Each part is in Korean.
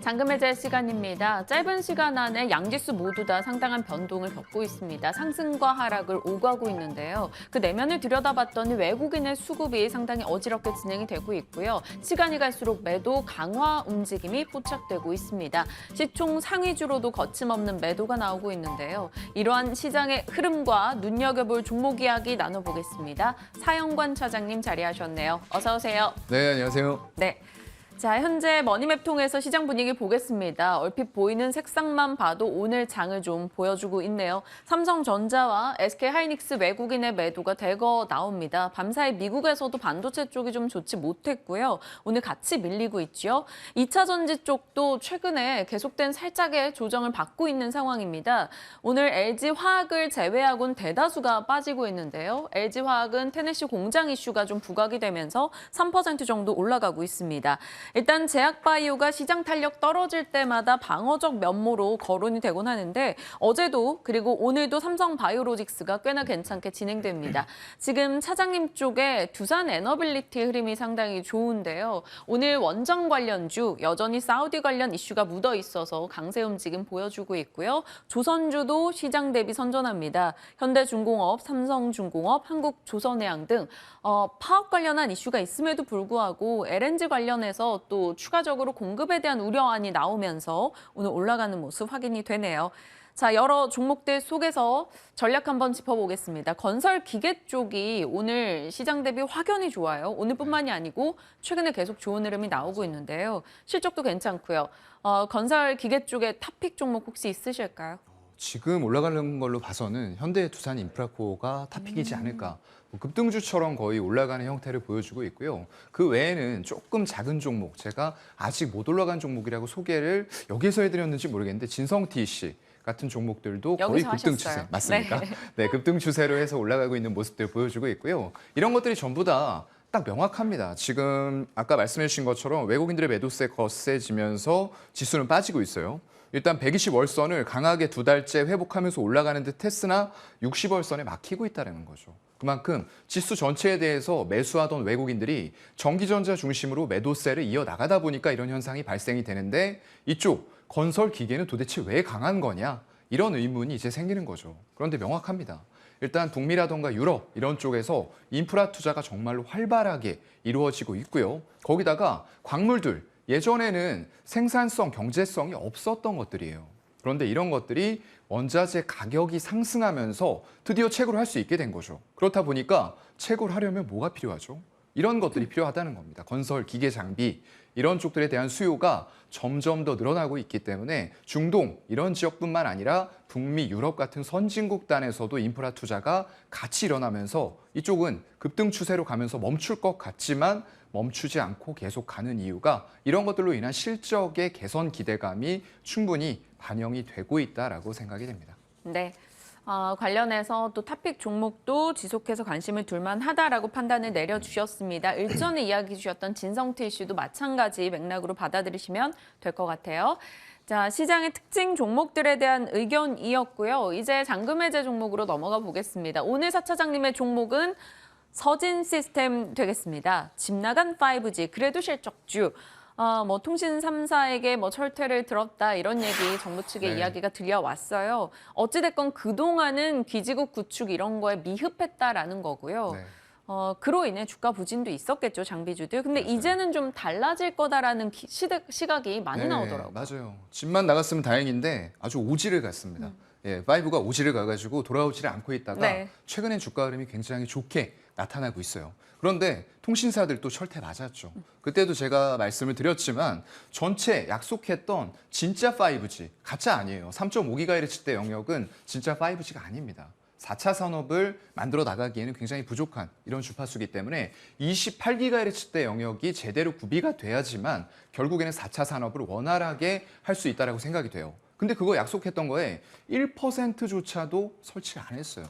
잔금해제 시간입니다. 짧은 시간 안에 양지수 모두 다 상당한 변동을 겪고 있습니다. 상승과 하락을 오가고 있는데요. 그 내면을 들여다봤더니 외국인의 수급이 상당히 어지럽게 진행이 되고 있고요. 시간이 갈수록 매도 강화 움직임이 포착되고 있습니다. 시총 상위주로도 거침없는 매도가 나오고 있는데요. 이러한 시장의 흐름과 눈여겨볼 종목 이야기 나눠보겠습니다. 사영관 차장님 자리하셨네요. 어서 오세요. 네, 안녕하세요. 네. 자, 현재 머니맵 통해서 시장 분위기 보겠습니다. 얼핏 보이는 색상만 봐도 오늘 장을 좀 보여주고 있네요. 삼성전자와 SK하이닉스 외국인의 매도가 대거 나옵니다. 밤사이 미국에서도 반도체 쪽이 좀 좋지 못했고요. 오늘 같이 밀리고 있죠. 2차 전지 쪽도 최근에 계속된 살짝의 조정을 받고 있는 상황입니다. 오늘 LG화학을 제외하고는 대다수가 빠지고 있는데요. LG화학은 테네시 공장 이슈가 좀 부각이 되면서 3% 정도 올라가고 있습니다. 일단 제약바이오가 시장 탄력 떨어질 때마다 방어적 면모로 거론이 되곤 하는데 어제도 그리고 오늘도 삼성바이오로직스가 꽤나 괜찮게 진행됩니다. 지금 차장님 쪽에 두산 에너빌리티 흐름이 상당히 좋은데요. 오늘 원전 관련주 여전히 사우디 관련 이슈가 묻어 있어서 강세 움직임 보여주고 있고요. 조선주도 시장 대비 선전합니다. 현대중공업, 삼성중공업, 한국조선해양 등 파업 관련한 이슈가 있음에도 불구하고 LNG 관련해서 또 추가적으로 공급에 대한 우려안이 나오면서 오늘 올라가는 모습 확인이 되네요. 자, 여러 종목들 속에서 전략 한번 짚어보겠습니다. 건설 기계 쪽이 오늘 시장 대비 확연히 좋아요. 오늘뿐만이 아니고 최근에 계속 좋은 흐름이 나오고 있는데요. 실적도 괜찮고요. 건설 기계 쪽에 탑픽 종목 혹시 있으실까요? 지금 올라가는 걸로 봐서는 현대 두산 인프라코어가 탑픽이지 않을까. 급등주처럼 거의 올라가는 형태를 보여주고 있고요. 그 외에는 조금 작은 종목, 제가 아직 못 올라간 종목이라고 소개를 여기서 해드렸는지 모르겠는데 진성TC 같은 종목들도 거의 급등 추세. 맞습니까? 네. 네, 급등 추세로 해서 올라가고 있는 모습들 보여주고 있고요. 이런 것들이 전부 다 딱 명확합니다. 지금 아까 말씀해 주신 것처럼 외국인들의 매도세 거세지면서 지수는 빠지고 있어요. 일단 120월선을 강하게 두 달째 회복하면서 올라가는 듯 했으나 60월선에 막히고 있다는 거죠. 그만큼 지수 전체에 대해서 매수하던 외국인들이 전기전자 중심으로 매도세를 이어나가다 보니까 이런 현상이 발생이 되는데 이쪽 건설 기계는 도대체 왜 강한 거냐? 이런 의문이 이제 생기는 거죠. 그런데 명확합니다. 일단 북미라던가 유럽 이런 쪽에서 인프라 투자가 정말로 활발하게 이루어지고 있고요. 거기다가 광물들, 예전에는 생산성, 경제성이 없었던 것들이에요. 그런데 이런 것들이 원자재 가격이 상승하면서 드디어 채굴을 할 수 있게 된 거죠. 그렇다 보니까 채굴을 하려면 뭐가 필요하죠? 이런 것들이 필요하다는 겁니다. 건설, 기계, 장비 이런 쪽들에 대한 수요가 점점 더 늘어나고 있기 때문에 중동 이런 지역뿐만 아니라 북미, 유럽 같은 선진국 단에서도 인프라 투자가 같이 일어나면서 이쪽은 급등 추세로 가면서 멈출 것 같지만 멈추지 않고 계속 가는 이유가 이런 것들로 인한 실적의 개선 기대감이 충분히 반영이 되고 있다라고 생각이 됩니다. 네. 관련해서 또 탑픽 종목도 지속해서 관심을 둘만 하다라고 판단을 내려주셨습니다. 일전에 이야기 주셨던 진성TC도 마찬가지 맥락으로 받아들이시면 될 것 같아요. 자, 시장의 특징 종목들에 대한 의견이었고요. 이제 잔금해제 종목으로 넘어가 보겠습니다. 오늘 사 차장님의 종목은 서진 시스템 되겠습니다. 집 나간 5G, 그래도 실적주. 통신 3사에게 철퇴를 들었다 이런 얘기 정부 측의 네. 이야기가 들려왔어요. 어찌됐건 그동안은 기지국 구축 이런 거에 미흡했다라는 거고요. 네. 그로 인해 주가 부진도 있었겠죠, 장비주들. 근데 맞아요. 이제는 좀 달라질 거다라는 시각이 많이 나오더라고요. 맞아요. 집만 나갔으면 다행인데 아주 오지를 갔습니다. 예, 5가 오지를 가가지고 돌아오지를 않고 있다가 네. 최근엔 주가 흐름이 굉장히 좋게 나타나고 있어요. 그런데 통신사들도 철퇴 맞았죠. 그때도 제가 말씀을 드렸지만 전체 약속했던 진짜 5G, 가짜 아니에요. 3.5GHz 영역은 진짜 5G가 아닙니다. 4차 산업을 만들어 나가기에는 굉장히 부족한 이런 주파수이기 때문에 28GHz 영역이 제대로 구비가 돼야지만 결국에는 4차 산업을 원활하게 할 수 있다고 생각이 돼요. 근데 그거 약속했던 거에 1%조차도 설치를 안 했어요.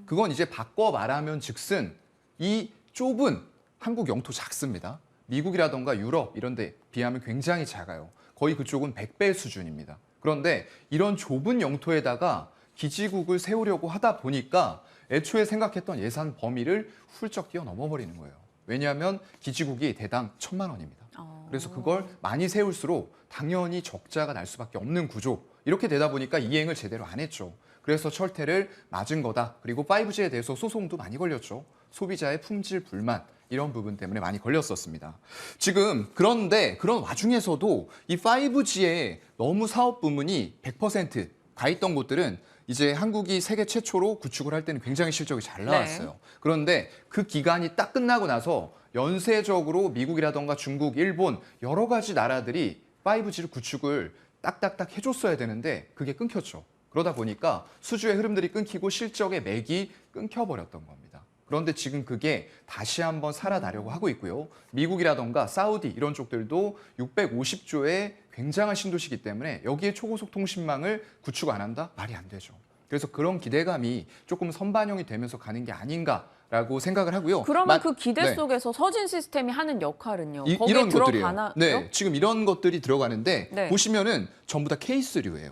그건 이제 바꿔 말하면 즉슨 이 좁은 한국 영토 작습니다. 미국이라던가 유럽 이런 데 비하면 굉장히 작아요. 거의 그쪽은 100배 수준입니다. 그런데 이런 좁은 영토에다가 기지국을 세우려고 하다 보니까 애초에 생각했던 예산 범위를 훌쩍 뛰어넘어 버리는 거예요. 왜냐하면 기지국이 대당 1,000만 원입니다. 그래서 그걸 많이 세울수록 당연히 적자가 날 수밖에 없는 구조. 이렇게 되다 보니까 이행을 제대로 안 했죠. 그래서 철퇴를 맞은 거다. 그리고 5G에 대해서 소송도 많이 걸렸죠. 소비자의 품질 불만 이런 부분 때문에 많이 걸렸었습니다. 지금 그런데 그런 와중에서도 이 5G에 너무 사업 부문이 100% 가 있던 곳들은 이제 한국이 세계 최초로 구축을 할 때는 굉장히 실적이 잘 나왔어요. 네. 그런데 그 기간이 딱 끝나고 나서 연쇄적으로 미국이라던가 중국, 일본 여러 가지 나라들이 5G를 구축을 딱딱딱 해줬어야 되는데 그게 끊겼죠. 그러다 보니까 수주의 흐름들이 끊기고 실적의 맥이 끊겨버렸던 겁니다. 그런데 지금 그게 다시 한번 살아나려고 하고 있고요. 미국이라던가 사우디 이런 쪽들도 650조의 굉장한 신도시이기 때문에 여기에 초고속 통신망을 구축 안 한다? 말이 안 되죠. 그래서 그런 기대감이 조금 선반영이 되면서 가는 게 아닌가라고 생각을 하고요. 그러면 그 기대 네. 속에서 서진 시스템이 하는 역할은요? 거기에 이런 것들이에요. 들어가나요? 네, 지금 이런 것들이 들어가는데 네. 보시면은 전부 다 케이스류예요.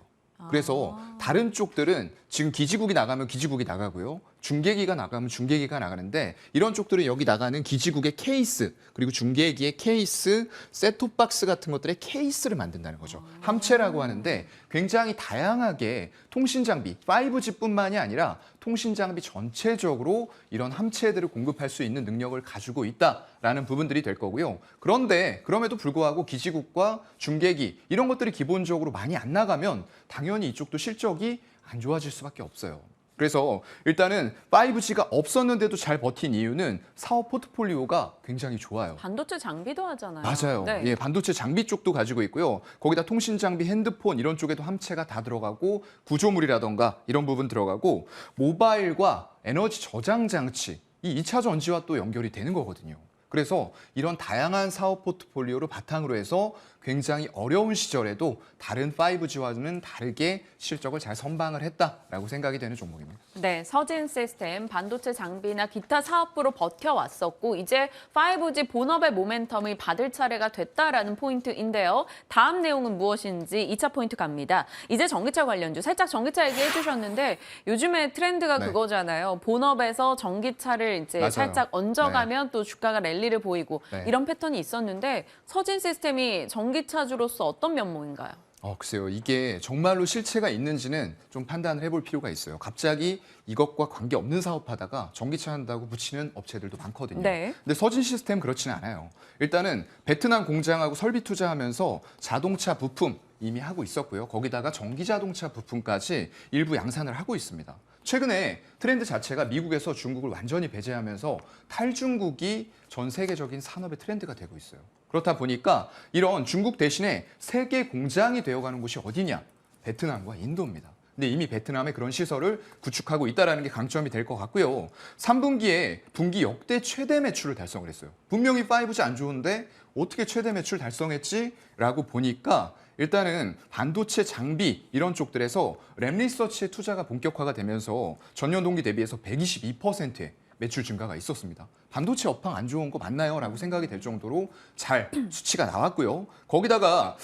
그래서 다른 쪽들은 지금 기지국이 나가면 기지국이 나가고요. 중계기가 나가면 중계기가 나가는데 이런 쪽들은 여기 나가는 기지국의 케이스 그리고 중계기의 케이스, 셋톱박스 같은 것들의 케이스를 만든다는 거죠. 함체라고 하는데 굉장히 다양하게 통신 장비, 5G뿐만이 아니라 통신 장비 전체적으로 이런 함체들을 공급할 수 있는 능력을 가지고 있다라는 부분들이 될 거고요. 그런데 그럼에도 불구하고 기지국과 중계기 이런 것들이 기본적으로 많이 안 나가면 당연히 이쪽도 실적이 안 좋아질 수밖에 없어요. 그래서 일단은 5G가 없었는데도 잘 버틴 이유는 사업 포트폴리오가 굉장히 좋아요. 반도체 장비도 하잖아요. 맞아요. 네. 예, 반도체 장비 쪽도 가지고 있고요. 거기다 통신 장비, 핸드폰 이런 쪽에도 함체가 다 들어가고 구조물이라던가 이런 부분 들어가고 모바일과 에너지 저장 장치 이 2차 전지와 또 연결이 되는 거거든요. 그래서 이런 다양한 사업 포트폴리오를 바탕으로 해서 굉장히 어려운 시절에도 다른 5G와는 다르게 실적을 잘 선방을 했다라고 생각이 되는 종목입니다. 네, 서진 시스템, 반도체 장비나 기타 사업부로 버텨왔었고 이제 5G 본업의 모멘텀을 받을 차례가 됐다라는 포인트인데요. 다음 내용은 무엇인지 2차 포인트 갑니다. 이제 전기차 관련주, 살짝 전기차 얘기해 주셨는데 요즘에 트렌드가 네. 그거잖아요. 본업에서 전기차를 이제 맞아요. 살짝 얹어가면 또 주가가 랠리를 보이고 네. 이런 패턴이 있었는데 서진 시스템이 전기차주로서 어떤 면모인가요? 글쎄요. 이게 정말로 실체가 있는지는 좀 판단을 해볼 필요가 있어요. 갑자기 이것과 관계없는 사업하다가 전기차 한다고 붙이는 업체들도 많거든요. 네. 근데 서진 시스템 그렇지는 않아요. 일단은 베트남 공장하고 설비 투자하면서 자동차 부품 이미 하고 있었고요. 거기다가 전기자동차 부품까지 일부 양산을 하고 있습니다. 최근에 트렌드 자체가 미국에서 중국을 완전히 배제하면서 탈중국이 전 세계적인 산업의 트렌드가 되고 있어요. 그렇다 보니까 이런 중국 대신에 세계 공장이 되어가는 곳이 어디냐? 베트남과 인도입니다. 근데 이미 베트남에 그런 시설을 구축하고 있다는 게 강점이 될 것 같고요. 3분기에 분기 역대 최대 매출을 달성을 했어요. 분명히 5G 안 좋은데 어떻게 최대 매출 달성했지? 라고 보니까 일단은 반도체 장비 이런 쪽들에서 램리서치의 투자가 본격화가 되면서 전년 동기 대비해서 122%의 매출 증가가 있었습니다. 반도체 업황 안 좋은 거 맞나요? 라고 생각이 될 정도로 잘 수치가 나왔고요. 거기다가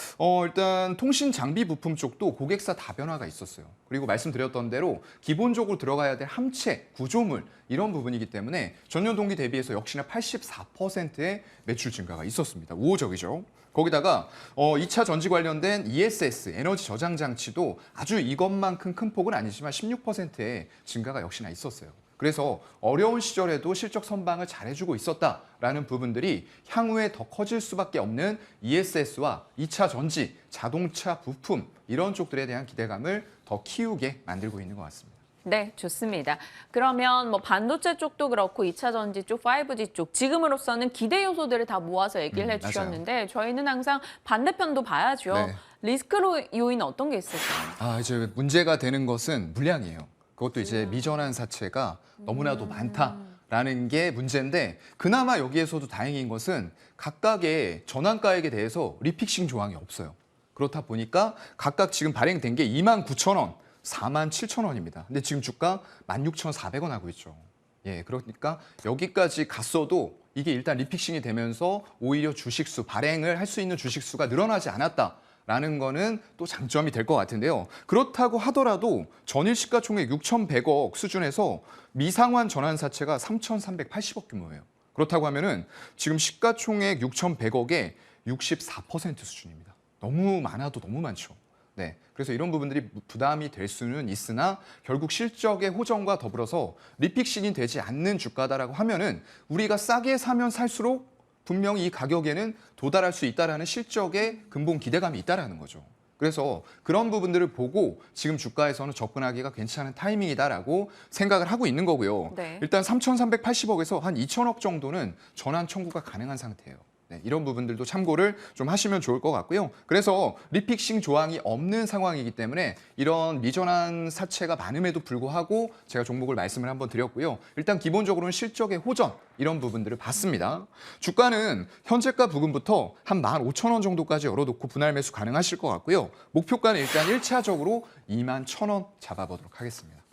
일단 통신 장비 부품 쪽도 고객사 다변화가 있었어요. 그리고 말씀드렸던 대로 기본적으로 들어가야 될 함체, 구조물 이런 부분이기 때문에 전년 동기 대비해서 역시나 84%의 매출 증가가 있었습니다. 우호적이죠. 거기다가 2차 전지 관련된 ESS, 에너지 저장 장치도 아주 이것만큼 큰 폭은 아니지만 16%의 증가가 역시나 있었어요. 그래서 어려운 시절에도 실적 선방을 잘해주고 있었다라는 부분들이 향후에 더 커질 수밖에 없는 ESS와 2차 전지, 자동차 부품 이런 쪽들에 대한 기대감을 더 키우게 만들고 있는 것 같습니다. 네, 좋습니다. 그러면 뭐 반도체 쪽도 그렇고 2차 전지 쪽, 5G 쪽 지금으로서는 기대 요소들을 다 모아서 얘기를 해주셨는데 저희는 항상 반대편도 봐야죠. 네. 리스크 요인 어떤 게 있을까요? 이제 문제가 되는 것은 물량이에요. 그것도 이제 미전환 사채가 너무나도 많다라는 게 문제인데 그나마 여기에서도 다행인 것은 각각의 전환가액에 대해서 리픽싱 조항이 없어요. 그렇다 보니까 각각 지금 발행된 게 29,000원, 47,000원입니다. 근데 지금 주가 16,400원 하고 있죠. 예, 그러니까 여기까지 갔어도 이게 일단 리픽싱이 되면서 오히려 주식수, 발행을 할 수 있는 주식수가 늘어나지 않았다. 라는 거는 또 장점이 될 것 같은데요. 그렇다고 하더라도 전일 시가총액 6,100억 수준에서 미상환 전환사채가 3,380억 규모예요. 그렇다고 하면은 지금 시가총액 6,100억에 64% 수준입니다. 너무 많아도 너무 많죠. 네, 그래서 이런 부분들이 부담이 될 수는 있으나 결국 실적의 호전과 더불어서 리픽싱이 되지 않는 주가다라고 하면은 우리가 싸게 사면 살수록 분명히 이 가격에는 도달할 수 있다라는 실적의 근본 기대감이 있다라는 거죠. 그래서 그런 부분들을 보고 지금 주가에서는 접근하기가 괜찮은 타이밍이다라고 생각을 하고 있는 거고요. 네. 일단 3,380억에서 한 2천억 정도는 전환 청구가 가능한 상태예요. 네, 이런 부분들도 참고를 좀 하시면 좋을 것 같고요. 그래서 리픽싱 조항이 없는 상황이기 때문에 이런 미전환 사채가 많음에도 불구하고 제가 종목을 말씀을 한번 드렸고요. 일단 기본적으로는 실적의 호전 이런 부분들을 봤습니다. 주가는 현재가 부근부터 한 15,000원 정도까지 열어놓고 분할 매수 가능하실 것 같고요. 목표가는 일단 1차적으로 21,000원 잡아보도록 하겠습니다.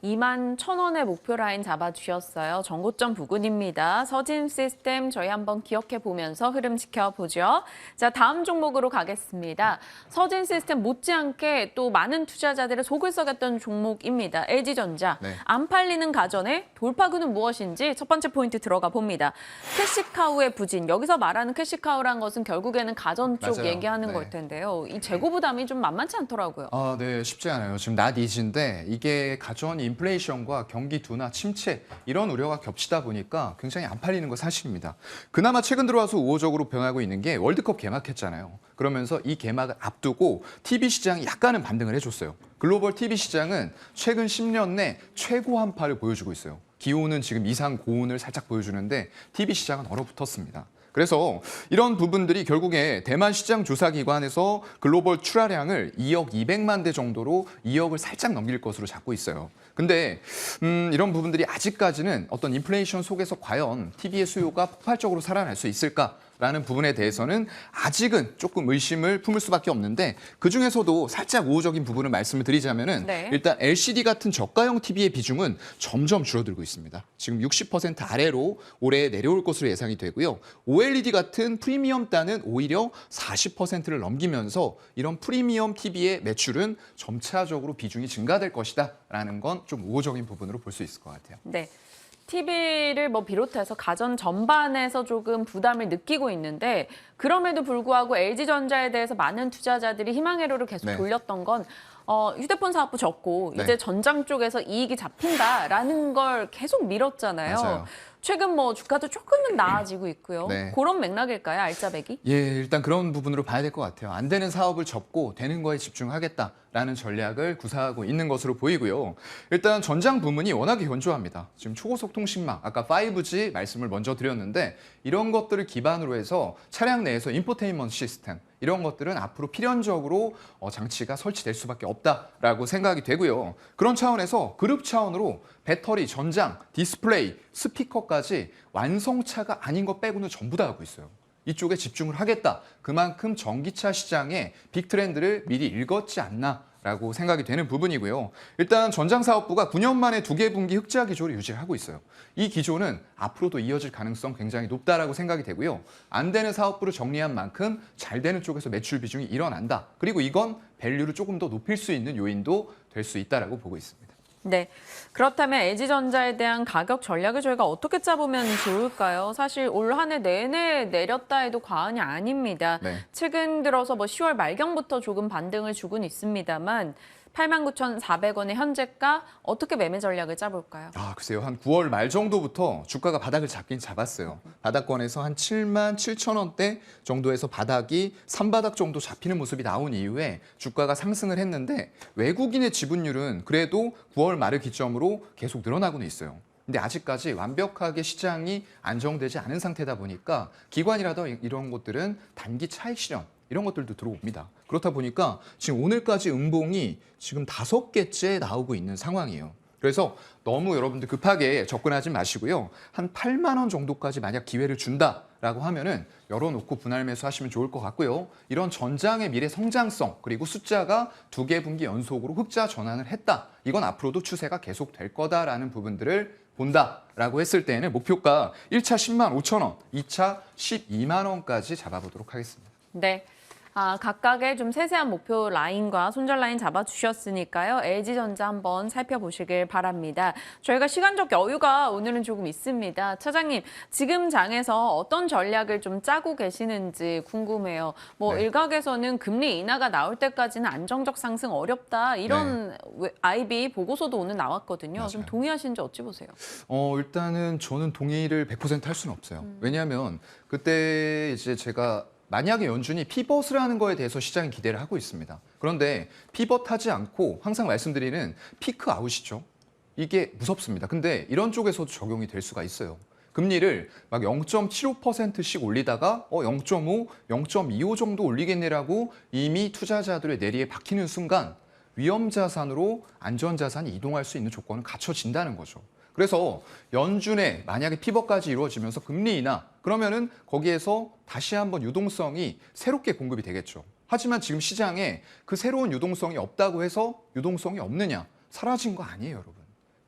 21,000원의 목표 라인 잡아주셨어요. 정고점 부근입니다. 서진 시스템 저희 한번 기억해 보면서 흐름 지켜보죠. 자, 다음 종목으로 가겠습니다. 서진 시스템 못지않게 또 많은 투자자들의 속을 썩였던 종목입니다. LG전자. 네. 안 팔리는 가전의 돌파구는 무엇인지 첫 번째 포인트 들어가 봅니다. 캐시카우의 부진. 여기서 말하는 캐시카우란 것은 결국에는 가전 쪽 맞아요. 얘기하는 네. 걸 텐데요. 이 재고 부담이 좀 만만치 않더라고요. 아, 네, 쉽지 않아요. 지금 낫 이즈인데 이게 가전 인플레이션과 경기 둔화, 침체 이런 우려가 겹치다 보니까 굉장히 안 팔리는 거 사실입니다. 그나마 최근 들어와서 우호적으로 변하고 있는 게 월드컵 개막했잖아요. 그러면서 이 개막을 앞두고 TV 시장이 약간은 반등을 해줬어요. 글로벌 TV 시장은 최근 10년 내 최고 한파를 보여주고 있어요. 기온은 지금 이상 고온을 살짝 보여주는데 TV 시장은 얼어붙었습니다. 그래서 이런 부분들이 결국에 대만 시장 조사기관에서 글로벌 출하량을 2억 200만 대 정도로 2억을 살짝 넘길 것으로 잡고 있어요. 근데 이런 부분들이 아직까지는 어떤 인플레이션 속에서 과연 TV의 수요가 폭발적으로 살아날 수 있을까? 라는 부분에 대해서는 아직은 조금 의심을 품을 수밖에 없는데 그중에서도 살짝 우호적인 부분을 말씀을 드리자면은 네. 일단 LCD 같은 저가형 TV의 비중은 점점 줄어들고 있습니다. 지금 60% 아래로 올해 내려올 것으로 예상이 되고요. OLED 같은 프리미엄 단은 오히려 40%를 넘기면서 이런 프리미엄 TV의 매출은 점차적으로 비중이 증가될 것이다라는 건 좀 우호적인 부분으로 볼 수 있을 것 같아요. 네. TV를 비롯해서 가전 전반에서 조금 부담을 느끼고 있는데 그럼에도 불구하고 LG전자에 대해서 많은 투자자들이 희망회로를 계속 네. 돌렸던 건 휴대폰 사업부 접고 네. 이제 전장 쪽에서 이익이 잡힌다라는 걸 계속 밀었잖아요. 맞아요. 최근 주가도 조금은 나아지고 있고요. 네. 그런 맥락일까요, 알짜배기? 예, 일단 그런 부분으로 봐야 될 것 같아요. 안 되는 사업을 접고 되는 거에 집중하겠다라는 전략을 구사하고 있는 것으로 보이고요. 일단 전장 부문이 워낙에 견조합니다. 지금 초고속 통신망, 아까 5G 말씀을 먼저 드렸는데 이런 것들을 기반으로 해서 차량 내에서 인포테인먼트 시스템 이런 것들은 앞으로 필연적으로 장치가 설치될 수밖에 없다라고 생각이 되고요. 그런 차원에서 그룹 차원으로 배터리, 전장, 디스플레이, 스피커까지 완성차가 아닌 것 빼고는 전부 다 하고 있어요. 이쪽에 집중을 하겠다. 그만큼 전기차 시장의 빅 트렌드를 미리 읽었지 않나라고 생각이 되는 부분이고요. 일단 전장사업부가 9년 만에 2개 분기 흑자 기조를 유지하고 있어요. 이 기조는 앞으로도 이어질 가능성 굉장히 높다라고 생각이 되고요. 안 되는 사업부를 정리한 만큼 잘 되는 쪽에서 매출 비중이 일어난다. 그리고 이건 밸류를 조금 더 높일 수 있는 요인도 될 수 있다라고 보고 있습니다. 네. 그렇다면 LG전자에 대한 가격 전략을 저희가 어떻게 짜보면 좋을까요? 사실 올 한 해 내내 내렸다 해도 과언이 아닙니다. 네. 최근 들어서 10월 말경부터 조금 반등을 주고는 있습니다만 89,400원의 현재가 어떻게 매매 전략을 짜볼까요? 아, 글쎄요. 한 9월 말 정도부터 주가가 바닥을 잡긴 잡았어요. 바닥권에서 한 77,000원대 정도에서 바닥이 3바닥 정도 잡히는 모습이 나온 이후에 주가가 상승을 했는데 외국인의 지분율은 그래도 9월 말을 기점으로 계속 늘어나고는 있어요. 근데 아직까지 완벽하게 시장이 안정되지 않은 상태다 보니까 기관이라도 이런 것들은 단기 차익 실현 이런 것들도 들어옵니다. 그렇다 보니까 지금 오늘까지 음봉이 지금 5개째 나오고 있는 상황이에요. 그래서 너무 여러분들 급하게 접근하지 마시고요. 한 8만 원 정도까지 만약 기회를 준다라고 하면은 열어놓고 분할 매수하시면 좋을 것 같고요. 이런 전장의 미래 성장성 그리고 숫자가 2개 분기 연속으로 흑자 전환을 했다. 이건 앞으로도 추세가 계속될 거다라는 부분들을 본다라고 했을 때에는 목표가 1차 10만 5천 원, 2차 12만 원까지 잡아보도록 하겠습니다. 네. 각각의 좀 세세한 목표 라인과 손절 라인 잡아주셨으니까요. LG전자 한번 살펴보시길 바랍니다. 저희가 시간적 여유가 오늘은 조금 있습니다. 차장님, 지금 장에서 어떤 전략을 좀 짜고 계시는지 궁금해요. 뭐 네. 일각에서는 금리 인하가 나올 때까지는 안정적 상승 어렵다 이런 IB 보고서도 오늘 나왔거든요. 좀 맞아요. 동의하시는지 어찌 보세요? 일단은 저는 동의를 100% 할 수는 없어요. 왜냐하면 그때 이제 제가 만약에 연준이 피벗을 하는 거에 대해서 시장이 기대를 하고 있습니다. 그런데 피벗하지 않고 항상 말씀드리는 피크 아웃이죠. 이게 무섭습니다. 근데 이런 쪽에서도 적용이 될 수가 있어요. 금리를 막 0.75%씩 올리다가 0.5, 0.25 정도 올리겠네라고 이미 투자자들의 내리에 박히는 순간 위험 자산으로 안전 자산이 이동할 수 있는 조건은 갖춰진다는 거죠. 그래서 연준의 만약에 피벗까지 이루어지면서 금리 인하 그러면은 거기에서 다시 한번 유동성이 새롭게 공급이 되겠죠. 하지만 지금 시장에 그 새로운 유동성이 없다고 해서 유동성이 없느냐? 사라진 거 아니에요, 여러분.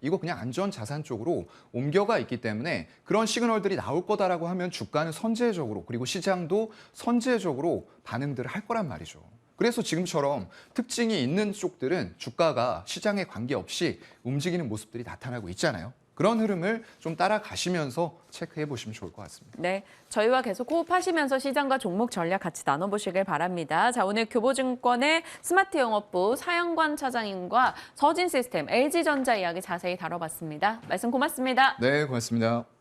이거 그냥 안전 자산 쪽으로 옮겨가 있기 때문에 그런 시그널들이 나올 거다라고 하면 주가는 선제적으로 그리고 시장도 선제적으로 반응들을 할 거란 말이죠. 그래서 지금처럼 특징이 있는 쪽들은 주가가 시장에 관계없이 움직이는 모습들이 나타나고 있잖아요. 그런 흐름을 좀 따라가시면서 체크해 보시면 좋을 것 같습니다. 네, 저희와 계속 호흡하시면서 시장과 종목 전략 같이 나눠보시길 바랍니다. 자, 오늘 교보증권의 스마트 영업부 사영관 차장님과 서진 시스템, LG전자 이야기 자세히 다뤄봤습니다. 말씀 고맙습니다. 네, 고맙습니다.